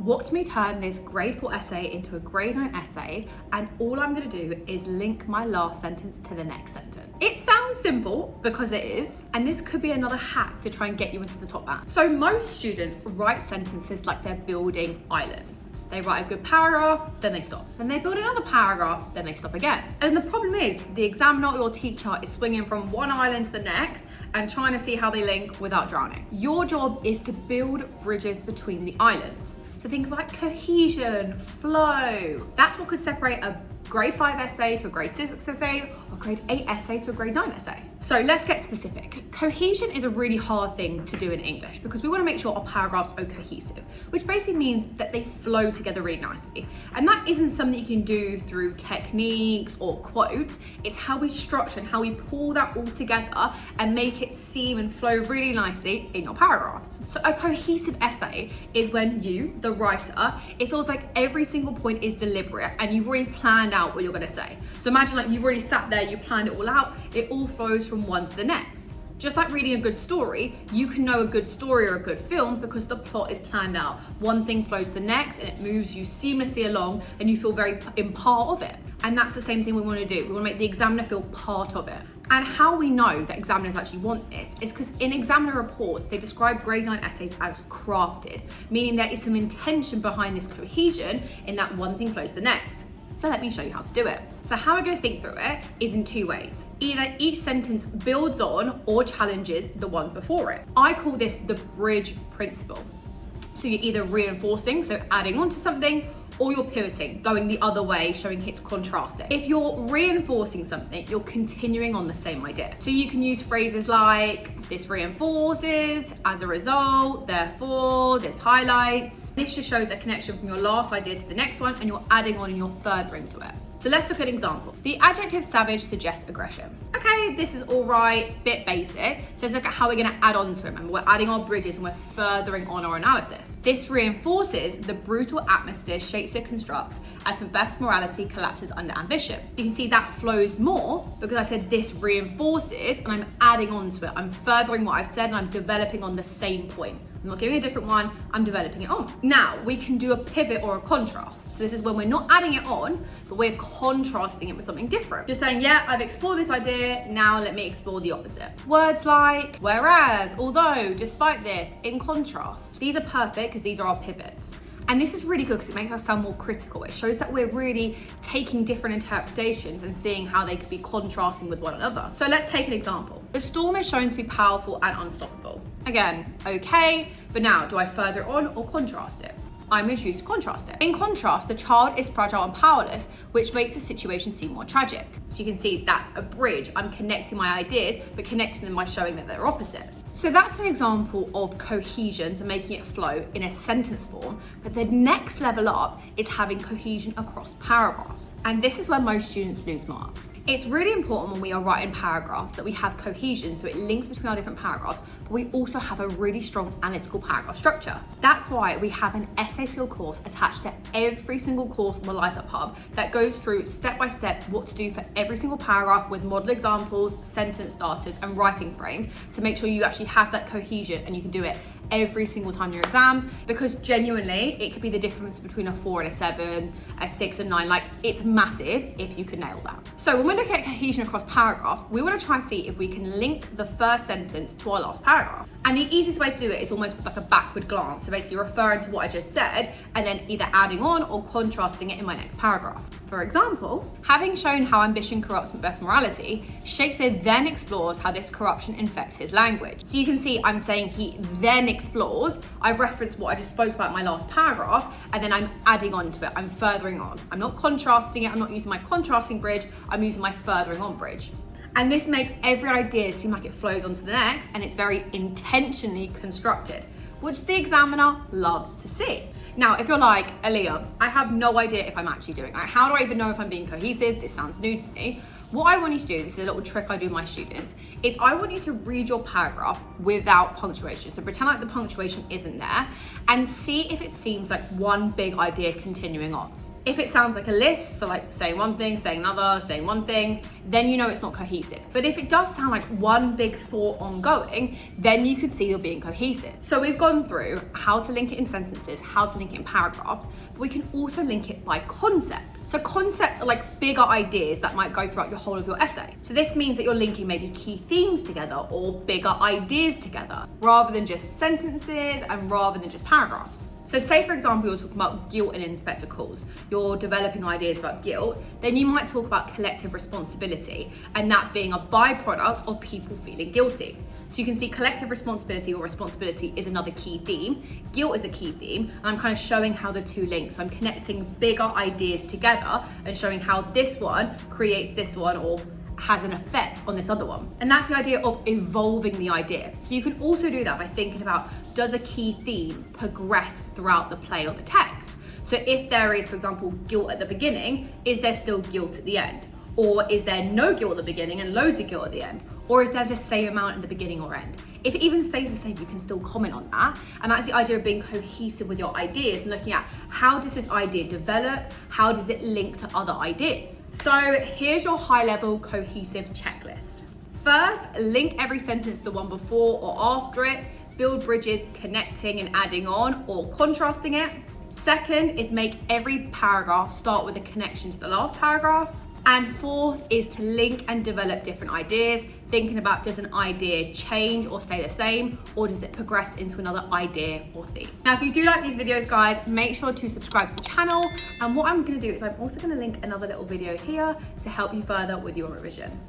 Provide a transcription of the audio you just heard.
Watch me turn this grade 4 essay into a grade 9 essay, and all I'm going to do is link my last sentence to the next sentence. It sounds simple because it is, and this could be another hack to try and get you into the top band. So most students write sentences like they're building islands. They write a good paragraph, then they stop. Then they build another paragraph, then they stop again. And the problem is the examiner or your teacher is swinging from one island to the next and trying to see how they link without drowning. Your job is to build bridges between the islands. So think about cohesion, flow. That's what could separate a grade 5 essay to a grade 6 essay, or grade 8 essay to a grade 9 essay. So let's get specific. Cohesion is a really hard thing to do in English because we want to make sure our paragraphs are cohesive, which basically means that they flow together really nicely. And that isn't something you can do through techniques or quotes. It's how we structure and how we pull that all together and make it seem and flow really nicely in your paragraphs. So a cohesive essay is when you, the writer, it feels like every single point is deliberate and you've already planned out what you're going to say. So imagine like you've already sat there, you planned it all out, it all flows from one to the next. Just like reading a good story, you can know a good story or a good film because the plot is planned out. One thing flows to the next and it moves you seamlessly along and you feel very in part of it. And that's the same thing we want to do. We want to make the examiner feel part of it. And how we know that examiners actually want this is because in examiner reports, they describe grade 9 essays as crafted, meaning there is some intention behind this cohesion in that one thing flows to the next. So let me show you how to do it. So how we're going to think through it is in two ways. Either each sentence builds on or challenges the one before it. I call this the bridge principle. So you're either reinforcing, so adding on to something, or you're pivoting, going the other way, showing it's contrasting. If you're reinforcing something, you're continuing on the same idea. So you can use phrases like, this reinforces, as a result, therefore, this highlights. This just shows a connection from your last idea to the next one, and you're adding on and you're furthering to it. So let's look at an example. The adjective savage suggests aggression. Okay, this is all right, bit basic. So let's look at how we're gonna add on to it. Remember, we're adding our bridges and we're furthering on our analysis. This reinforces the brutal atmosphere Shakespeare constructs as Macbeth's morality collapses under ambition. You can see that flows more because I said this reinforces and I'm adding on to it. I'm furthering what I've said and I'm developing on the same point. I'm not giving a different one, I'm developing it on. Now, we can do a pivot or a contrast. So this is when we're not adding it on, but we're contrasting it with something different. Just saying, yeah, I've explored this idea, now let me explore the opposite. Words like, whereas, although, despite this, in contrast. These are perfect because these are our pivots. And this is really good because it makes us sound more critical. It shows that we're really taking different interpretations and seeing how they could be contrasting with one another. So let's take an example. The storm is shown to be powerful and unstoppable. Again, okay, but now do I further on or contrast it? I'm going to choose to contrast it. In contrast, the child is fragile and powerless, which makes the situation seem more tragic. So you can see that's a bridge. I'm connecting my ideas, but connecting them by showing that they're opposite. So that's an example of cohesion, so making it flow in a sentence form, but the next level up is having cohesion across paragraphs. And this is where most students lose marks. It's really important when we are writing paragraphs that we have cohesion, so it links between our different paragraphs, but we also have a really strong analytical paragraph structure. That's why we have an essay skill course attached to every single course on the Light Up Hub that goes through step by step what to do for every single paragraph with model examples, sentence starters, and writing frames to make sure you actually have that cohesion and you can do it every single time in your exams, because genuinely it could be the difference between a 4 and a 7, a 6 and 9. Like, it's massive if you can nail that. So when we're looking at cohesion across paragraphs, we want to try and see if we can link the first sentence to our last paragraph. And the easiest way to do it is almost like a backward glance. So basically referring to what I just said and then either adding on or contrasting it in my next paragraph. For example, having shown how ambition corrupts Macbeth's morality, Shakespeare then explores how this corruption infects his language. So you can see I'm saying he then explores. I've referenced what I just spoke about in my last paragraph, and then I'm adding on to it. I'm furthering on. I'm not contrasting it. I'm not using my contrasting bridge. I'm using my furthering on bridge. And this makes every idea seem like it flows onto the next, and it's very intentionally constructed, which the examiner loves to see. Now, if you're like, Aaliyah, I have no idea if I'm actually doing it. Like, how do I even know if I'm being cohesive? This sounds new to me. What I want you to do, this is a little trick I do with my students, is I want you to read your paragraph without punctuation. So pretend like the punctuation isn't there and see if it seems like one big idea continuing on. If it sounds like a list, so like saying one thing, saying another, saying one thing, then you know it's not cohesive. But if it does sound like one big thought ongoing, then you could see you're being cohesive. So we've gone through how to link it in sentences, how to link it in paragraphs, but we can also link it by concepts. So concepts are like bigger ideas that might go throughout your whole of your essay. So this means that you're linking maybe key themes together or bigger ideas together, rather than just sentences and rather than just paragraphs. So say for example, you're talking about guilt and in spectacles, you're developing ideas about guilt, then you might talk about collective responsibility and that being a byproduct of people feeling guilty. So you can see collective responsibility or responsibility is another key theme, guilt is a key theme, and I'm kind of showing how the two link. So I'm connecting bigger ideas together and showing how this one creates this one or has an effect on this other one. And that's the idea of evolving the idea. So you can also do that by thinking about, does a key theme progress throughout the play or the text? So if there is, for example, guilt at the beginning, is there still guilt at the end? Or is there no guilt at the beginning and loads of guilt at the end? Or is there the same amount at the beginning or end? If it even stays the same, you can still comment on that. And that's the idea of being cohesive with your ideas and looking at, how does this idea develop? How does it link to other ideas? So here's your high-level cohesive checklist. First, link every sentence to the one before or after it. Build bridges, connecting and adding on or contrasting it. Second is make every paragraph start with a connection to the last paragraph. And fourth is to link and develop different ideas, thinking about, does an idea change or stay the same, or does it progress into another idea or theme? Now, if you do like these videos, guys, make sure to subscribe to the channel. And what I'm gonna do is I'm also gonna link another little video here to help you further with your revision.